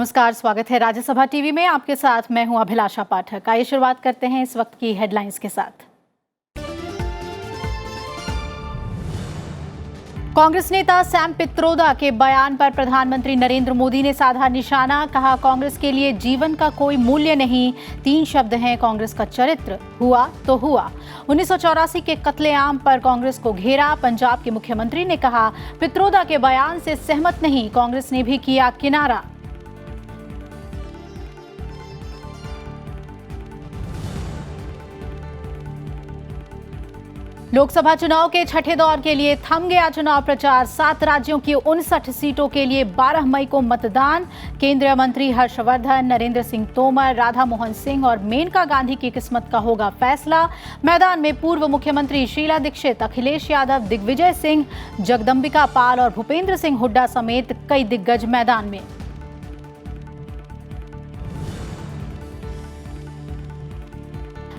नमस्कार, स्वागत है राज्यसभा टीवी में। आपके साथ मैं हूं अभिलाषा पाठक। आइए शुरुआत करते हैं इस वक्त की हेडलाइंस के साथ। कांग्रेस नेता सैम पित्रोदा के बयान पर प्रधानमंत्री नरेंद्र मोदी ने साधा निशाना। कहा, कांग्रेस के लिए जीवन का कोई मूल्य नहीं। 3 शब्द हैं कांग्रेस का चरित्र, हुआ तो हुआ। 1984 के कत्लेआम पर कांग्रेस को घेरा। पंजाब के मुख्यमंत्री ने कहा, पित्रोदा के बयान से सहमत नहीं। कांग्रेस ने भी किया किनारा। लोकसभा चुनाव के छठे दौर के लिए थम गया चुनाव प्रचार। 7 राज्यों की 59 सीटों के लिए 12 मई को मतदान। केंद्रीय मंत्री हर्षवर्धन, नरेंद्र सिंह तोमर, राधा मोहन सिंह और मेनका गांधी की किस्मत का होगा फैसला। मैदान में पूर्व मुख्यमंत्री शीला दीक्षित, अखिलेश यादव, दिग्विजय सिंह, जगदंबिका पाल और भूपेंद्र सिंह हुड्डा समेत कई दिग्गज मैदान में।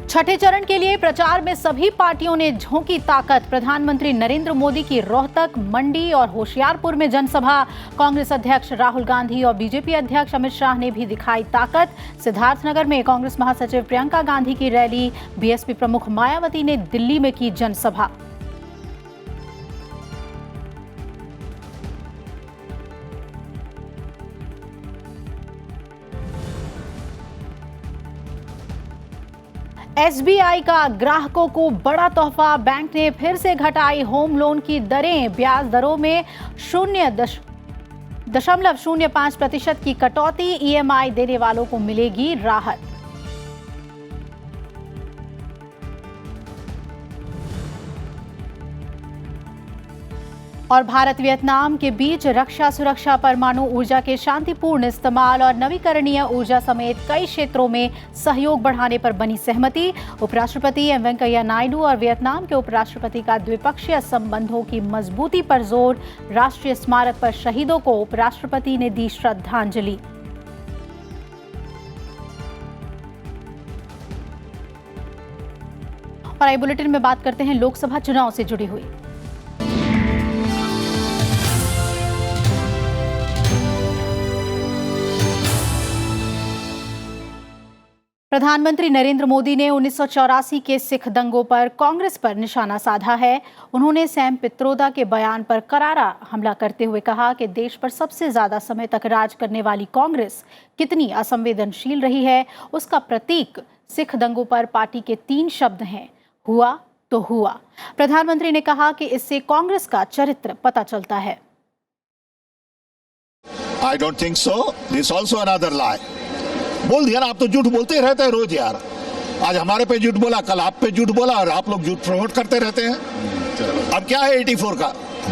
छठे चरण के लिए प्रचार में सभी पार्टियों ने झोंकी ताकत। प्रधानमंत्री नरेंद्र मोदी की रोहतक, मंडी और होशियारपुर में जनसभा। कांग्रेस अध्यक्ष राहुल गांधी और बीजेपी अध्यक्ष अमित शाह ने भी दिखाई ताकत। सिद्धार्थनगर में कांग्रेस महासचिव प्रियंका गांधी की रैली। बीएसपी प्रमुख मायावती ने दिल्ली में की जनसभा। एसबीआई का ग्राहकों को बड़ा तोहफा। बैंक ने फिर से घटाई होम लोन की दरें। ब्याज दरों में 0.05% की कटौती। ईएमआई देने वालों को मिलेगी राहत। और भारत वियतनाम के बीच रक्षा, सुरक्षा, परमाणु ऊर्जा के शांतिपूर्ण इस्तेमाल और नवीकरणीय ऊर्जा समेत कई क्षेत्रों में सहयोग बढ़ाने पर बनी सहमति। उपराष्ट्रपति एम वेंकैया नायडू और वियतनाम के उपराष्ट्रपति का द्विपक्षीय संबंधों की मजबूती पर जोर। राष्ट्रीय स्मारक पर शहीदों को उपराष्ट्रपति ने दी श्रद्धांजलि। और आई बुलेटिन में बात करते हैं लोकसभा चुनाव से जुड़ी हुई। प्रधानमंत्री नरेंद्र मोदी ने 1984 के सिख दंगों पर कांग्रेस पर निशाना साधा है। उन्होंने सैम पित्रोदा के बयान पर करारा हमला करते हुए कहा कि देश पर सबसे ज्यादा समय तक राज करने वाली कांग्रेस कितनी असंवेदनशील रही है, उसका प्रतीक सिख दंगों पर पार्टी के 3 शब्द हैं, हुआ तो हुआ। प्रधानमंत्री ने कहा कि इससे कांग्रेस का चरित्र पता चलता है। I don't think so. This also another lie. बोल दिया ना, आप तो झूठ बोलते रहते हैं रोज यार। आज हमारे पे झूठ बोला, कल आप पे झूठ बोला और आप लोग झूठ प्रमोट करते रहते हैं। अब क्या है 84 का?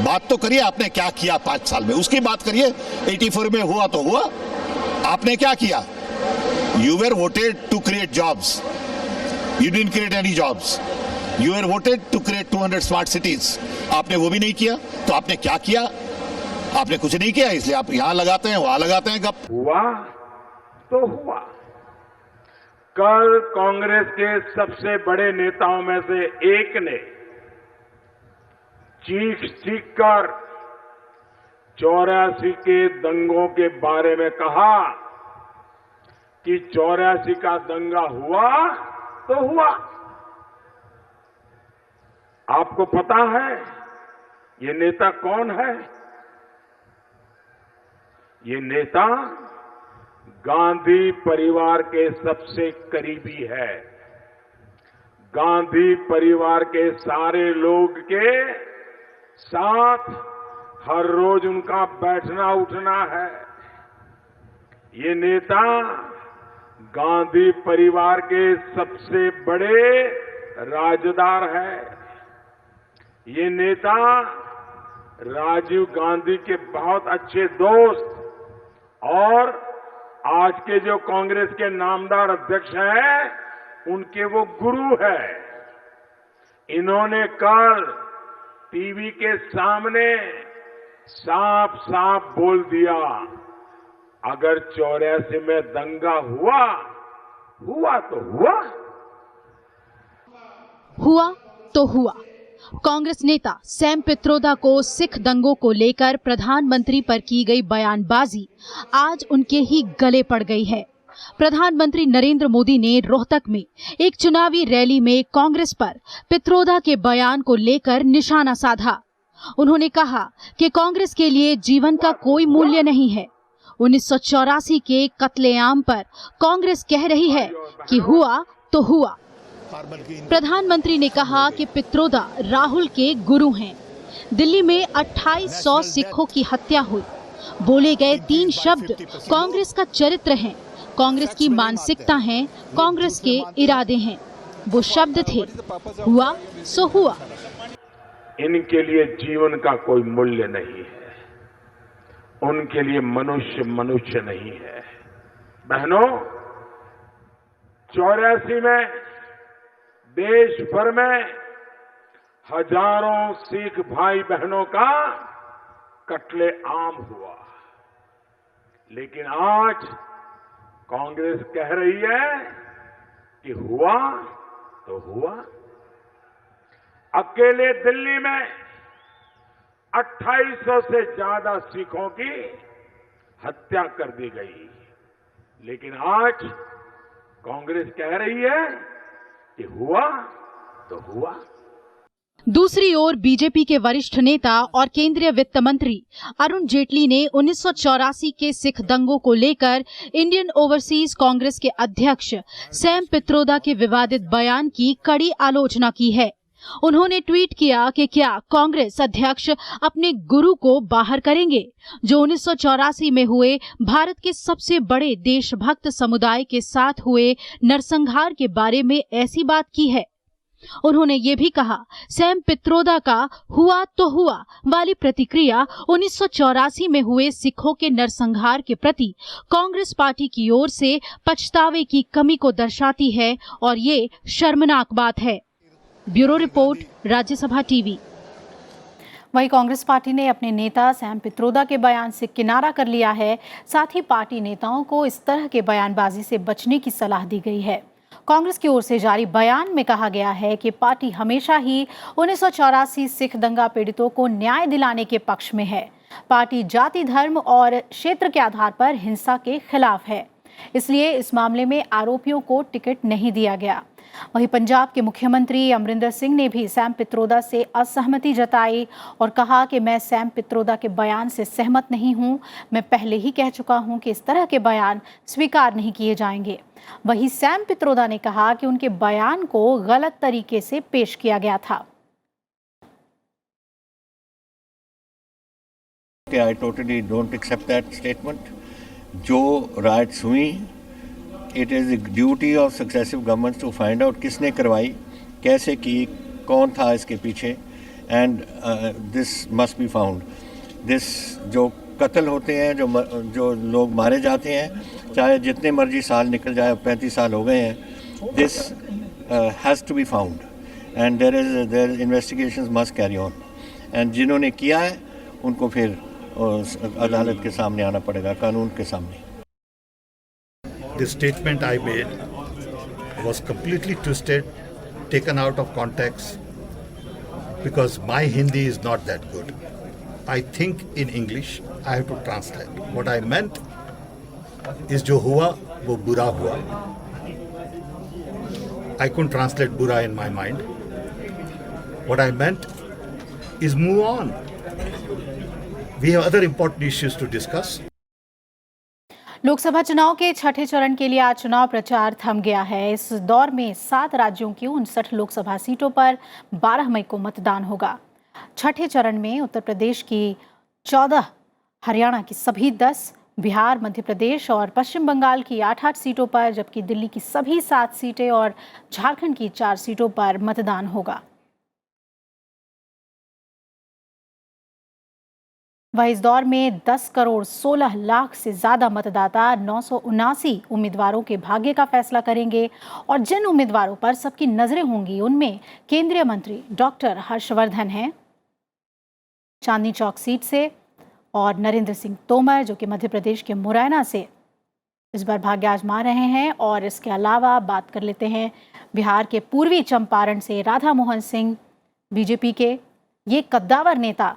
बात तो करिए, आपने क्या किया 5 साल में, उसकी बात करिए। 84 में हुआ तो हुआ, आपने क्या किया? You were voted to create jobs. You didn't create any jobs. You were voted to create 200 smart cities. आपने वो भी नहीं किया, तो आपने क्या किया? आपने कुछ नहीं किया, इसलिए आप यहां लगाते हैं, वहां लगाते हैं गप। हुआ तो हुआ। कल कांग्रेस के सबसे बड़े नेताओं में से एक ने चीख कर 84 के दंगों के बारे में कहा कि 84 का दंगा हुआ तो हुआ। आपको पता है ये नेता कौन है? ये नेता गांधी परिवार के सबसे करीबी है। गांधी परिवार के सारे लोग के साथ हर रोज उनका बैठना उठना है। ये नेता गांधी परिवार के सबसे बड़े राजदार है। ये नेता राजीव गांधी के बहुत अच्छे दोस्त और आज के जो कांग्रेस के नामदार अध्यक्ष हैं, उनके वो गुरु है। इन्होंने कल टीवी के सामने साफ साफ बोल दिया, अगर 84 में दंगा हुआ तो हुआ। हुआ तो हुआ। कांग्रेस नेता सैम पित्रोदा को सिख दंगों को लेकर प्रधानमंत्री पर की गई बयानबाजी आज उनके ही गले पड़ गई है। प्रधानमंत्री नरेंद्र मोदी ने रोहतक में एक चुनावी रैली में कांग्रेस पर पित्रोदा के बयान को लेकर निशाना साधा। उन्होंने कहा कि कांग्रेस के लिए जीवन का कोई मूल्य नहीं है। 1984 के कत्लेआम पर कांग्रेस कह रही है कि हुआ तो हुआ। प्रधानमंत्री ने कहा कि पित्रोदा राहुल के गुरु हैं। दिल्ली में 2800 सिखों की हत्या हुई। बोले गए 3 शब्द कांग्रेस का चरित्र हैं, कांग्रेस की मानसिकता है, कांग्रेस के इरादे हैं। वो शब्द थे, हुआ सो हुआ। इनके लिए जीवन का कोई मूल्य नहीं है, उनके लिए मनुष्य मनुष्य नहीं है। बहनों, 84 में देश भर में हजारों सिख भाई बहनों का कत्लेआम हुआ, लेकिन आज कांग्रेस कह रही है कि हुआ तो हुआ। अकेले दिल्ली में 2800 से ज्यादा सिखों की हत्या कर दी गई, लेकिन आज कांग्रेस कह रही है कि हुआ तो हुआ। दूसरी ओर बीजेपी के वरिष्ठ नेता और केंद्रीय वित्त मंत्री अरुण जेटली ने 1984 के सिख दंगों को लेकर इंडियन ओवरसीज कांग्रेस के अध्यक्ष सैम पित्रोदा के विवादित बयान की कड़ी आलोचना की है। उन्होंने ट्वीट किया कि क्या कांग्रेस अध्यक्ष अपने गुरु को बाहर करेंगे, जो 1984 में हुए भारत के सबसे बड़े देशभक्त समुदाय के साथ हुए नरसंहार के बारे में ऐसी बात की है। उन्होंने ये भी कहा, सैम पित्रोदा का हुआ तो हुआ वाली प्रतिक्रिया 1984 में हुए सिखों के नरसंहार के प्रति कांग्रेस पार्टी की ओर से पछतावे की कमी को दर्शाती है और ये शर्मनाक बात है। Bureau report, Rajya Sabha TV. वहीं कांग्रेस पार्टी ने अपने नेता सैम पित्रोदा के बयान से किनारा कर लिया है। साथ ही पार्टी नेताओं को इस तरह के बयानबाजी से बचने की सलाह दी गई है। कांग्रेस की ओर से जारी बयान में कहा गया है कि पार्टी हमेशा ही 1984 सिख दंगा पीड़ितों को न्याय दिलाने के पक्ष में है। पार्टी जाति, धर्म और क्षेत्र के आधार पर हिंसा के खिलाफ है, इसलिए इस मामले में आरोपियों को टिकट नहीं दिया गया। वहीं पंजाब के मुख्यमंत्री अमरिंदर सिंह ने भी सैम पित्रोदा से असहमति जताई और कहा कि मैं सैम पित्रोदा के बयान से सहमत नहीं हूं। मैं पहले ही कह चुका हूं कि इस तरह के बयान स्वीकार नहीं किए जाएंगे। वहीं सैम पित्रोदा ने कहा कि उनके बयान को गलत तरीके से पेश किया गया था। I totally don't accept that statement. जो राइट्स हुई, it is the duty of successive governments to find out किसने करवाई, कैसे की, कौन था इसके पीछे, and this must be found. This जो कत्ल होते हैं, जो लोग मारे जाते हैं, चाहे जितने मर्जी साल निकल जाए, 35 साल हो गए हैं, this has to be found and there investigations must carry on. And जिन्होंने किया है उनको फिर अदालत के सामने आना पड़ेगा, कानून के सामने। The statement I made was completely twisted, taken out of context, because my Hindi is not that good. I think in English, I have to translate. What I meant is जो हुआ वो बुरा हुआ. I couldn't translate बुरा in my mind. What I meant is move on. We have other important issues to discuss. Lok Sabha चुनाव के छठे चरण के लिए आज चुनाव प्रचार थम गया है। इस दौर में 7 राज्यों की 59 लोकसभा सीटों पर 12 मई को मतदान होगा। छठे चरण में उत्तर प्रदेश की 14, हरियाणा की सभी 10, बिहार, मध्य प्रदेश और पश्चिम बंगाल की 8-8 सीटों पर, जबकि दिल्ली की सभी 7 सीटें और झारखंड की 4 सीटों पर मतदान होगा। वह इस दौर में 10 करोड़ 16 लाख से ज्यादा मतदाता 979 उम्मीदवारों के भाग्य का फैसला करेंगे और जिन उम्मीदवारों पर सबकी नजरें होंगी उनमें केंद्रीय मंत्री डॉक्टर हर्षवर्धन हैं चांदनी चौक सीट से, और नरेंद्र सिंह तोमर जो कि मध्य प्रदेश के मुरैना से इस बार भाग्य आजमा रहे हैं। और इसके अलावा बात कर लेते हैं बिहार के पूर्वी चंपारण से राधा मोहन सिंह, बीजेपी के ये कद्दावर नेता।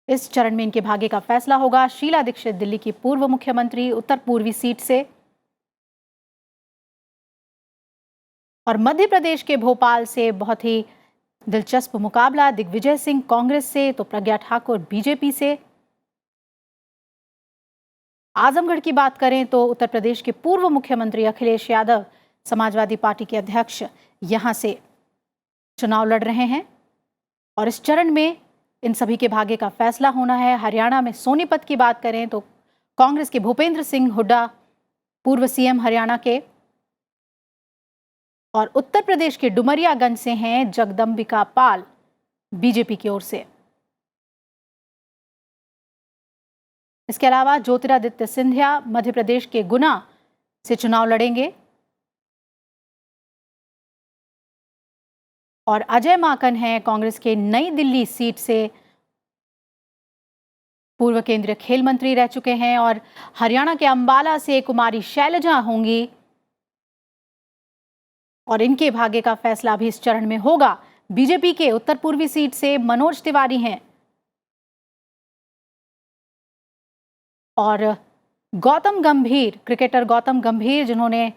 इस चरण में इनके भाग्य का फैसला होगा। शीला दीक्षित दिल्ली की पूर्व मुख्यमंत्री उत्तर पूर्वी सीट से, और मध्य प्रदेश के भोपाल से बहुत ही दिलचस्प मुकाबला। दिग्विजय सिंह कांग्रेस से तो प्रज्ञा ठाकुर बीजेपी से। आजमगढ़ की बात करें तो उत्तर प्रदेश के पूर्व मुख्यमंत्री अखिलेश यादव समाजवादी पार्टी के अध्यक्ष यहां से चुनाव लड़ रहे हैं और इस चरण में इन सभी के भाग्य का फैसला होना है। हरियाणा में सोनीपत की बात करें तो कांग्रेस के भूपेंद्र सिंह हुड्डा पूर्व सीएम हरियाणा के, और उत्तर प्रदेश के डुमरियागंज से हैं जगदम्बिका पाल बीजेपी की ओर से। इसके अलावा ज्योतिरादित्य सिंधिया मध्य प्रदेश के गुना से चुनाव लड़ेंगे और अजय माकन हैं कांग्रेस के नई दिल्ली सीट से, पूर्व केंद्रीय खेल मंत्री रह चुके हैं, और हरियाणा के अंबाला से कुमारी शैलजा होंगी और इनके भाग्य का फैसला भी इस चरण में होगा। बीजेपी के उत्तर पूर्वी सीट से मनोज तिवारी हैं और गौतम गंभीर, क्रिकेटर गौतम गंभीर जिन्होंने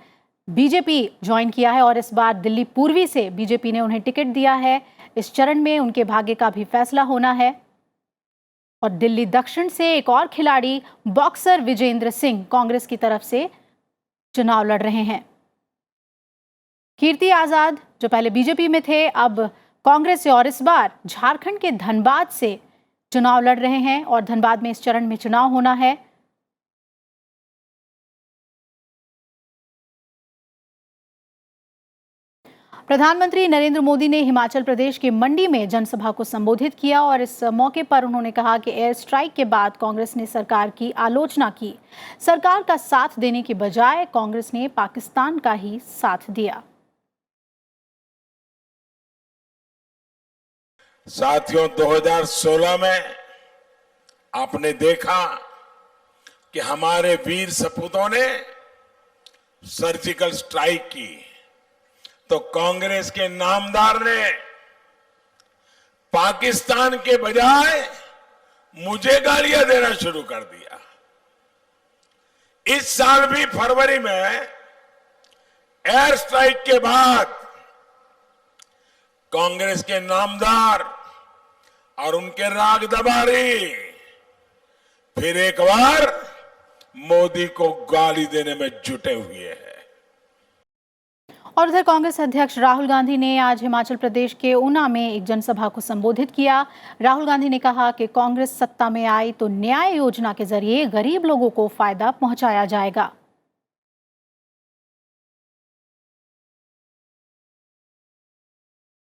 बीजेपी ज्वाइन किया है और इस बार दिल्ली पूर्वी से बीजेपी ने उन्हें टिकट दिया है। इस चरण में उनके भाग्य का भी फैसला होना है। और दिल्ली दक्षिण से एक और खिलाड़ी बॉक्सर विजेंद्र सिंह कांग्रेस की तरफ से चुनाव लड़ रहे हैं। कीर्ति आजाद जो पहले बीजेपी में थे अब कांग्रेस से और इस बार झारखंड के धनबाद से चुनाव लड़ रहे हैं और धनबाद में इस चरण में चुनाव होना है। प्रधानमंत्री नरेंद्र मोदी ने हिमाचल प्रदेश के मंडी में जनसभा को संबोधित किया और इस मौके पर उन्होंने कहा कि एयर स्ट्राइक के बाद कांग्रेस ने सरकार की आलोचना की। सरकार का साथ देने के बजाय कांग्रेस ने पाकिस्तान का ही साथ दिया। साथियों, 2016 में आपने देखा कि हमारे वीर सपूतों ने सर्जिकल स्ट्राइक की तो कांग्रेस के नामदार ने पाकिस्तान के बजाय मुझे गालियां देना शुरू कर दिया। इस साल भी फरवरी में एयर स्ट्राइक के बाद कांग्रेस के नामदार और उनके रागदबारी फिर एक बार मोदी को गाली देने में जुटे हुए हैं। और उधर कांग्रेस अध्यक्ष राहुल गांधी ने आज हिमाचल प्रदेश के ऊना में एक जनसभा को संबोधित किया। राहुल गांधी ने कहा कि कांग्रेस सत्ता में आई तो न्याय योजना के जरिए गरीब लोगों को फायदा पहुंचाया जाएगा।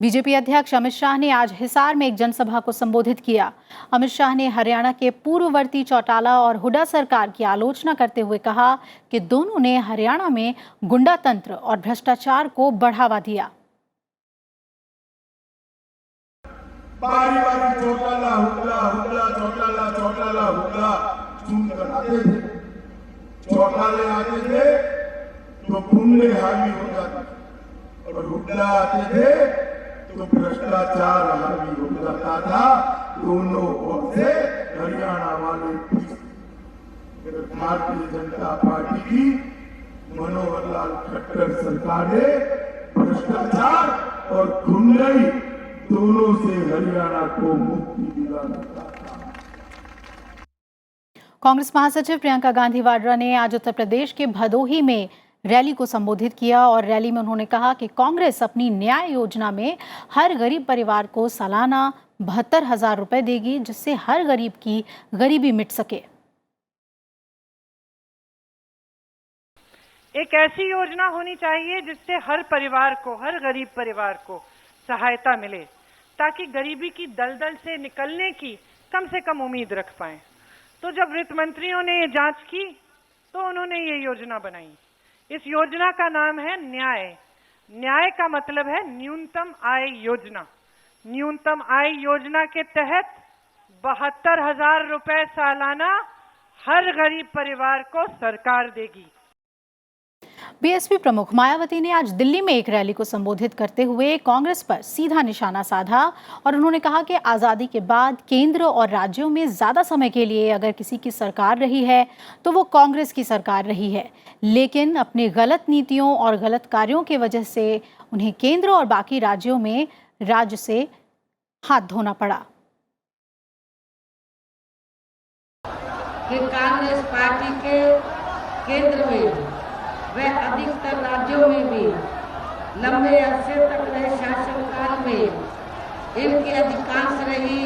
बीजेपी अध्यक्ष अमित शाह ने आज हिसार में एक जनसभा को संबोधित किया। अमित शाह ने हरियाणा के पूर्ववर्ती चौटाला और हुड्डा सरकार की आलोचना करते हुए कहा कि दोनों ने हरियाणा में गुंडा तंत्र और भ्रष्टाचार को बढ़ावा दिया। बारी बारी चौटाला हुड्डा हुड्डा चौटाला चौटाला हुड्डा सुनकर आते थे। चौटाले आते थे तो गुंडे हावी हो जाते और हुड्डा आते थे तो भ्रष्टाचार हावी हो जाता था। दोनों ओर से हरियाणा वाले भारतीय जनता पार्टी की मनोहर लाल खट्टर सरकार ने भ्रष्टाचार और गुंडाई दोनों से हरियाणा को मुक्ति दिलाना चाहता। कांग्रेस महासचिव प्रियंका गांधी वाड्रा ने आज उत्तर प्रदेश के भदोही में रैली को संबोधित किया और रैली में उन्होंने कहा कि कांग्रेस अपनी न्याय योजना में हर गरीब परिवार को सालाना 72,000 रुपए देगी, जिससे हर गरीब की गरीबी मिट सके। एक ऐसी योजना होनी चाहिए जिससे हर परिवार को, हर गरीब परिवार को सहायता मिले, ताकि गरीबी की दलदल से निकलने की कम से कम उम्मीद रख पाए। तो जब वित्त मंत्रियों ने ये जांच की तो उन्होंने ये योजना बनाई। इस योजना का नाम है न्याय। न्याय का मतलब है न्यूनतम आय योजना। न्यूनतम आय योजना के तहत 72,000 रुपए सालाना हर गरीब परिवार को सरकार देगी। बीएसपी प्रमुख मायावती ने आज दिल्ली में एक रैली को संबोधित करते हुए कांग्रेस पर सीधा निशाना साधा और उन्होंने कहा कि आज़ादी के बाद केंद्र और राज्यों में ज़्यादा समय के लिए अगर किसी की सरकार रही है तो वो कांग्रेस की सरकार रही है, लेकिन अपनी गलत नीतियों और गलत कार्यों की वजह से उन्हें केंद्र और बाकी राज्यों में राज्य से हाथ धोना पड़ा। कि कांग्रेस पार्टी के केंद्र में व अधिकतर राज्यों में भी लंबे अरसे तक रहे शासनकाल में इनकी अधिकांश रही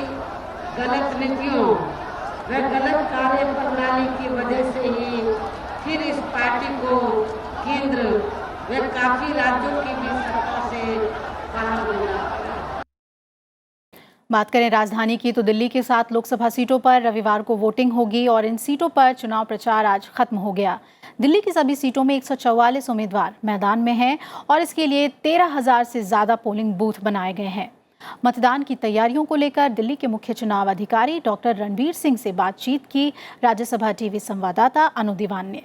गलत नीतियों व गलत कार्य प्रणाली की वजह से ही फिर इस पार्टी को केंद्र व काफी राज्यों की भी सत्ता से बाहर होना। बात करें राजधानी की तो दिल्ली के 7 लोकसभा सीटों पर रविवार को वोटिंग होगी और इन सीटों पर चुनाव प्रचार आज खत्म हो गया। दिल्ली की सभी सीटों में 144 उम्मीदवार मैदान में हैं और इसके लिए 13,000 से ज्यादा पोलिंग बूथ बनाए गए हैं। मतदान की तैयारियों को लेकर दिल्ली के मुख्य चुनाव अधिकारी डॉक्टर रणबीर सिंह से बातचीत की राज्यसभा टीवी संवाददाता अनु दीवान ने।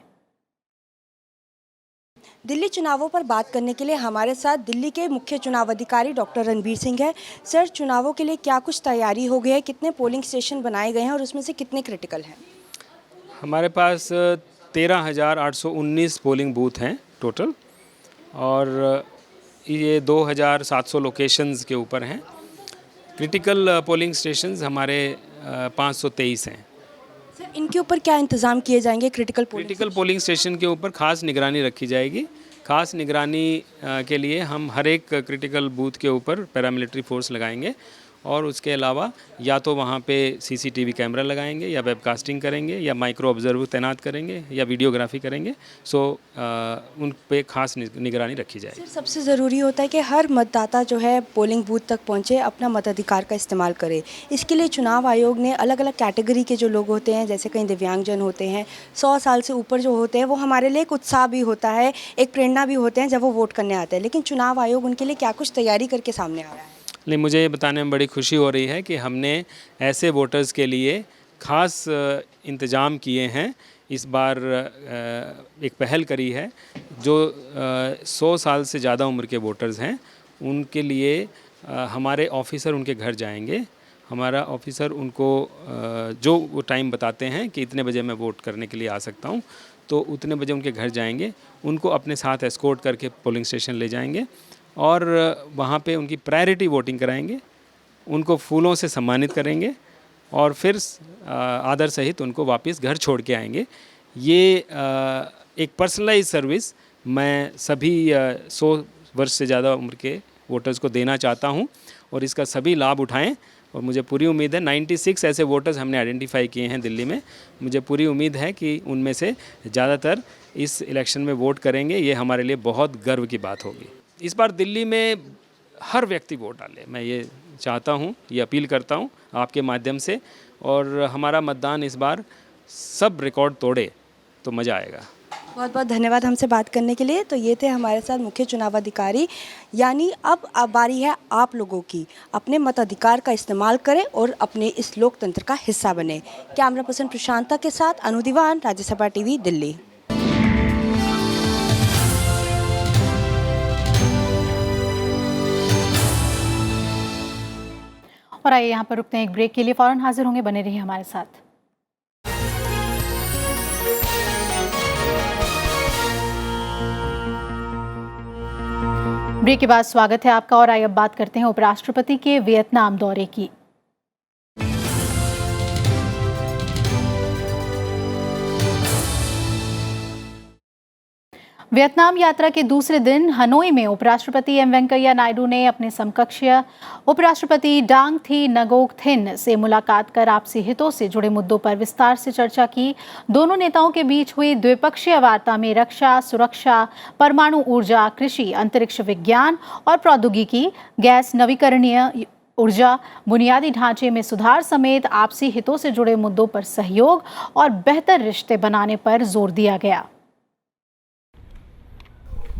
दिल्ली चुनावों पर बात करने के लिए हमारे साथ दिल्ली के मुख्य चुनाव अधिकारी डॉक्टर रणबीर सिंह है। सर, चुनावों के लिए क्या कुछ तैयारी हो गई है, कितने पोलिंग स्टेशन बनाए गए हैं और उसमें से कितने क्रिटिकल हैं? हमारे पास 13,819 पोलिंग बूथ हैं टोटल और ये 2,700 लोकेशंस के ऊपर हैं। क्रिटिकल पोलिंग स्टेशंस हमारे 523 हैं। सर, इनके ऊपर क्या इंतजाम किए जाएंगे? क्रिटिकल पोलिंग स्टेशन के ऊपर खास निगरानी रखी जाएगी। खास निगरानी के लिए हम हर एक क्रिटिकल बूथ के ऊपर पैरामिलिट्री फोर्स लगाएंगे और उसके अलावा या तो वहाँ पे सीसीटीवी कैमरा लगाएंगे या वेबकास्टिंग करेंगे या माइक्रो ऑब्जर्वर तैनात करेंगे या वीडियोग्राफी करेंगे। उन पे खास निगरानी रखी जाएगी। सर, सबसे ज़रूरी होता है कि हर मतदाता जो है पोलिंग बूथ तक पहुँचे, अपना मताधिकार का इस्तेमाल करे। इसके लिए चुनाव आयोग ने अलग अलग कैटेगरी के जो लोग होते हैं, जैसे कहीं दिव्यांगजन होते हैं, 100 साल से ऊपर जो होते हैं, वो हमारे लिए एक उत्साह भी होता है, एक प्रेरणा भी होते हैं जब वो वोट करने आते हैं। लेकिन चुनाव आयोग उनके लिए क्या कुछ तैयारी करके सामने आ रहा है? नहीं, मुझे ये बताने में बड़ी खुशी हो रही है कि हमने ऐसे वोटर्स के लिए ख़ास इंतज़ाम किए हैं। इस बार एक पहल करी है जो 100 साल से ज़्यादा उम्र के वोटर्स हैं, उनके लिए हमारे ऑफिसर उनके घर जाएंगे। हमारा ऑफिसर उनको जो वो टाइम बताते हैं कि इतने बजे मैं वोट करने के लिए आ सकता हूँ, तो उतने बजे उनके घर जाएंगे, उनको अपने साथ एस्कॉर्ट करके पोलिंग स्टेशन ले जाएंगे और वहाँ पे उनकी प्रायोरिटी वोटिंग कराएंगे, उनको फूलों से सम्मानित करेंगे और फिर आदर सहित उनको वापस घर छोड़ के आएंगे। ये एक पर्सनलाइज सर्विस मैं सभी 100 वर्ष से ज़्यादा उम्र के वोटर्स को देना चाहता हूँ और इसका सभी लाभ उठाएं और मुझे पूरी उम्मीद है 96 ऐसे वोटर्स हमने आइडेंटिफाई किए हैं दिल्ली में। मुझे पूरी उम्मीद है कि उनमें से ज़्यादातर इस इलेक्शन में वोट करेंगे। ये हमारे लिए बहुत गर्व की बात होगी। इस बार दिल्ली में हर व्यक्ति वोट डाले, मैं ये चाहता हूँ, ये अपील करता हूँ आपके माध्यम से, और हमारा मतदान इस बार सब रिकॉर्ड तोड़े तो मज़ा आएगा। बहुत बहुत धन्यवाद हमसे बात करने के लिए। तो ये थे हमारे साथ मुख्य चुनाव अधिकारी। यानी अब बारी है आप लोगों की, अपने मताधिकार का इस्तेमाल करें और अपने इस लोकतंत्र का हिस्सा बने। कैमरा पर्सन प्रशांता के साथ अनु दीवान, राज्यसभा टीवी, दिल्ली। और आइए यहाँ पर रुकते हैं एक ब्रेक के लिए, फौरन हाजिर होंगे, बने रहिए हमारे साथ। ब्रेक के बाद स्वागत है आपका और आइए अब बात करते हैं उपराष्ट्रपति के वियतनाम दौरे की। वियतनाम यात्रा के दूसरे दिन हनोई में उपराष्ट्रपति एम वेंकैया नायडू ने अपने समकक्षीय उपराष्ट्रपति डांग थी नगोक थिन से मुलाकात कर आपसी हितों से जुड़े मुद्दों पर विस्तार से चर्चा की। दोनों नेताओं के बीच हुई द्विपक्षीय वार्ता में रक्षा, सुरक्षा, परमाणु ऊर्जा, कृषि, अंतरिक्ष विज्ञान और प्रौद्योगिकी, गैस, नवीकरणीय ऊर्जा, बुनियादी ढांचे में सुधार समेत आपसी हितों से जुड़े मुद्दों पर सहयोग और बेहतर रिश्ते बनाने पर जोर दिया गया।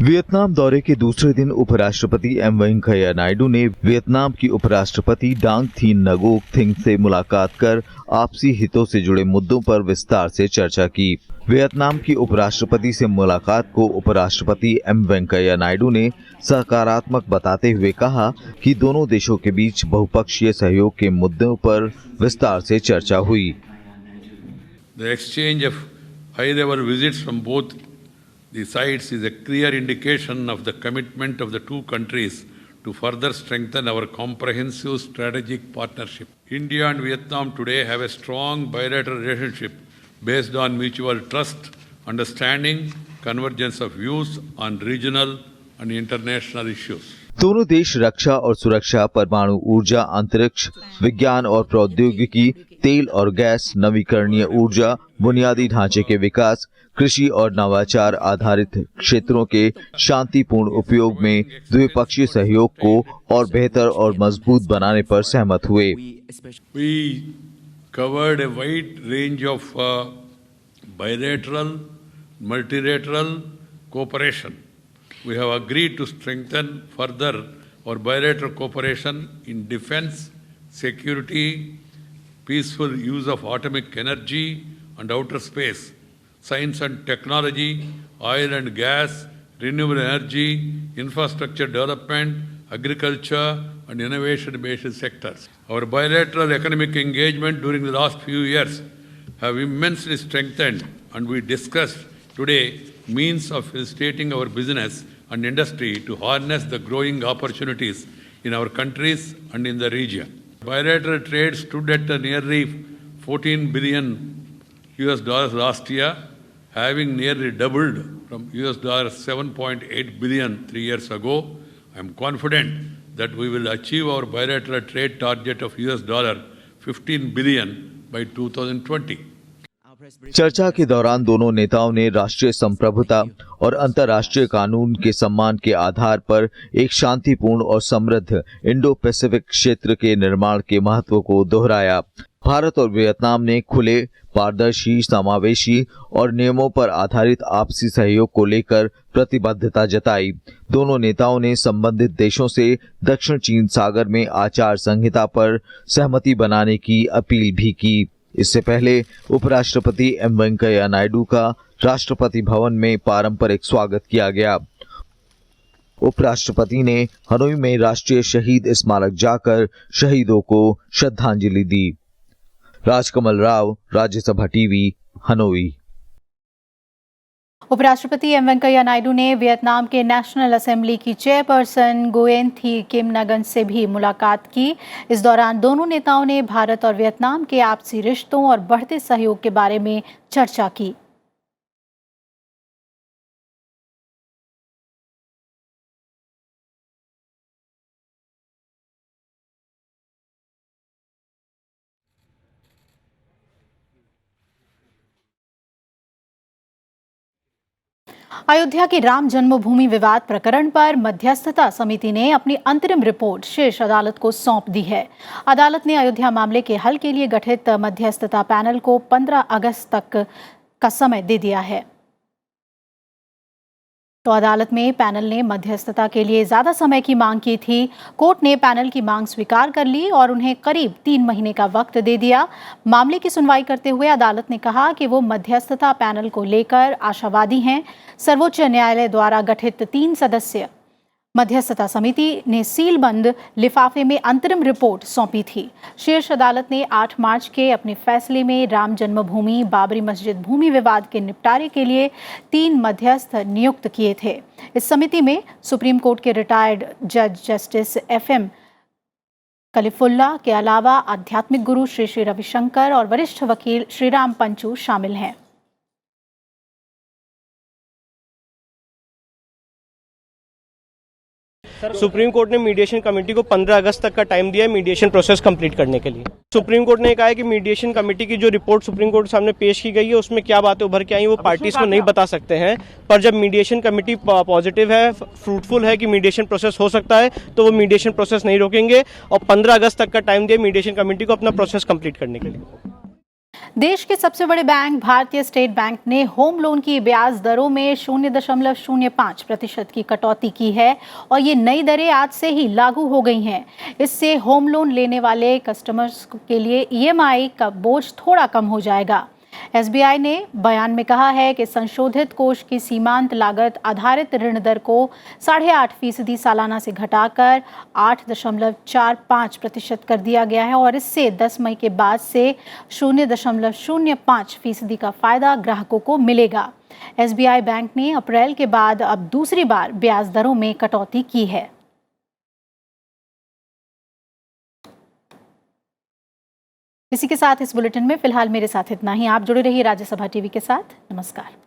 वियतनाम दौरे के दूसरे दिन उपराष्ट्रपति एम वेंकैया नायडू ने वियतनाम की उपराष्ट्रपति डांग थी नगोक थिंग से मुलाकात कर आपसी हितों से जुड़े मुद्दों पर विस्तार से चर्चा की। वियतनाम की उपराष्ट्रपति से मुलाकात को उपराष्ट्रपति एम वेंकैया नायडू ने सकारात्मक बताते हुए कहा कि दोनों देशों के बीच बहुपक्षीय सहयोग के मुद्दों पर विस्तार से चर्चा हुई। The exchange of high-level visits from both the sides is a clear indication of the commitment of the two countries to further strengthen our comprehensive strategic partnership. India and Vietnam today have a strong bilateral relationship based on mutual trust, understanding, convergence of views on regional and international issues. दोनों देश रक्षा और सुरक्षा, परमाणु ऊर्जा, अंतरिक्ष, विज्ञान और प्रौद्योगिकी, तेल और गैस, नवीकरणीय ऊर्जा, बुनियादी ढांचे के विकास, कृषि और नवाचार आधारित क्षेत्रों के शांतिपूर्ण उपयोग में द्विपक्षीय सहयोग को और बेहतर और मजबूत बनाने पर सहमत हुए। We covered a wide range of bilateral, multilateral cooperation. We have agreed to strengthen further our bilateral cooperation in defense, security, peaceful use of atomic energy and outer space, science and technology, oil and gas, renewable energy, infrastructure development, agriculture and innovation-based sectors. Our bilateral economic engagement during the last few years have immensely strengthened, and we discussed today means of facilitating our business and industry to harness the growing opportunities in our countries and in the region. Bilateral trade stood at nearly $14 billion last year, having nearly doubled from $7.8 billion 3 years ago. I am confident that we will achieve our bilateral trade target of $15 billion by 2020. चर्चा के दौरान दोनों नेताओं ने राष्ट्रीय संप्रभुता और अंतर्राष्ट्रीय कानून के सम्मान के आधार पर एक शांतिपूर्ण और समृद्ध इंडो पैसिफिक क्षेत्र के निर्माण के महत्व को दोहराया। भारत और वियतनाम ने खुले, पारदर्शी, समावेशी और नियमों पर आधारित आपसी सहयोग को लेकर प्रतिबद्धता जताई। दोनों नेताओं ने संबंधित देशों से दक्षिण चीन सागर में आचार संहिता पर सहमति बनाने की अपील भी की। इससे पहले उपराष्ट्रपति एम वेंकैया नायडू का राष्ट्रपति भवन में पारंपरिक स्वागत किया गया। उपराष्ट्रपति ने हनोई में राष्ट्रीय शहीद स्मारक जाकर शहीदों को श्रद्धांजलि दी। Rajkamal Rao, Rajya Sabha TV, Hanoi. उपराष्ट्रपति एम वेंकैया नायडू ने वियतनाम के नेशनल असेंबली की चेयरपर्सन गुएन थी किम नगन से भी मुलाकात की। इस दौरान दोनों नेताओं ने भारत और वियतनाम के आपसी रिश्तों और बढ़ते सहयोग के बारे में चर्चा की। अयोध्या की राम जन्मभूमि विवाद प्रकरण पर मध्यस्थता समिति ने अपनी अंतरिम रिपोर्ट शीर्ष अदालत को सौंप दी है। अदालत ने अयोध्या मामले के हल के लिए गठित मध्यस्थता पैनल को 15 अगस्त तक का समय दे दिया है। तो अदालत में पैनल ने मध्यस्थता के लिए ज्यादा समय की मांग की थी। कोर्ट ने पैनल की मांग स्वीकार कर ली और उन्हें करीब 3 महीने का वक्त दे दिया। मामले की सुनवाई करते हुए अदालत ने कहा कि वो मध्यस्थता पैनल को लेकर आशावादी हैं। सर्वोच्च न्यायालय द्वारा गठित 3 सदस्य मध्यस्थता समिति ने सीलबंद लिफाफे में अंतरिम रिपोर्ट सौंपी थी। शीर्ष अदालत ने 8 मार्च के अपने फैसले में राम जन्मभूमि बाबरी मस्जिद भूमि विवाद के निपटारे के लिए 3 मध्यस्थ नियुक्त किए थे। इस समिति में सुप्रीम कोर्ट के रिटायर्ड जज जस्टिस FM कलीफुल्ला के अलावा आध्यात्मिक गुरु श्री श्री रविशंकर और वरिष्ठ वकील श्रीराम पंचू शामिल हैं। सुप्रीम कोर्ट ने मीडिएशन कमेटी को 15 अगस्त तक का टाइम दिया है मीडिएशन प्रोसेस कंप्लीट करने के लिए। सुप्रीम कोर्ट ने कहा है कि मीडिएशन कमेटी की जो रिपोर्ट सुप्रीम कोर्ट के सामने पेश की गई है उसमें क्या बातें उभर के आई वो पार्टीज को नहीं बता सकते हैं, पर जब मीडिएशन कमेटी पॉजिटिव है, फ्रूटफुल है कि मीडिएशन प्रोसेस हो सकता है तो वो मीडिएशन प्रोसेस नहीं रोकेंगे और 15 अगस्त तक का टाइम दिया मीडिएशन कमेटी को अपना प्रोसेस कंप्लीट करने के लिए। देश के सबसे बड़े बैंक भारतीय स्टेट बैंक ने होम लोन की ब्याज दरों में 0.05% की कटौती की है और ये नई दरें आज से ही लागू हो गई हैं। इससे होम लोन लेने वाले कस्टमर्स के लिए ईएमआई का बोझ थोड़ा कम हो जाएगा। एसबीआई ने बयान में कहा है कि संशोधित कोष की सीमांत लागत आधारित ऋण दर को 8.5% सालाना से घटाकर 8.45% कर दिया गया है और इससे 10 मई के बाद से 0.05% का फायदा ग्राहकों को मिलेगा। एसबीआई बैंक ने अप्रैल के बाद अब दूसरी बार ब्याज दरों में कटौती की है। इसी के साथ इस बुलेटिन में फिलहाल मेरे साथ इतना ही। आप जुड़े रहिए राज्यसभा टीवी के साथ। नमस्कार।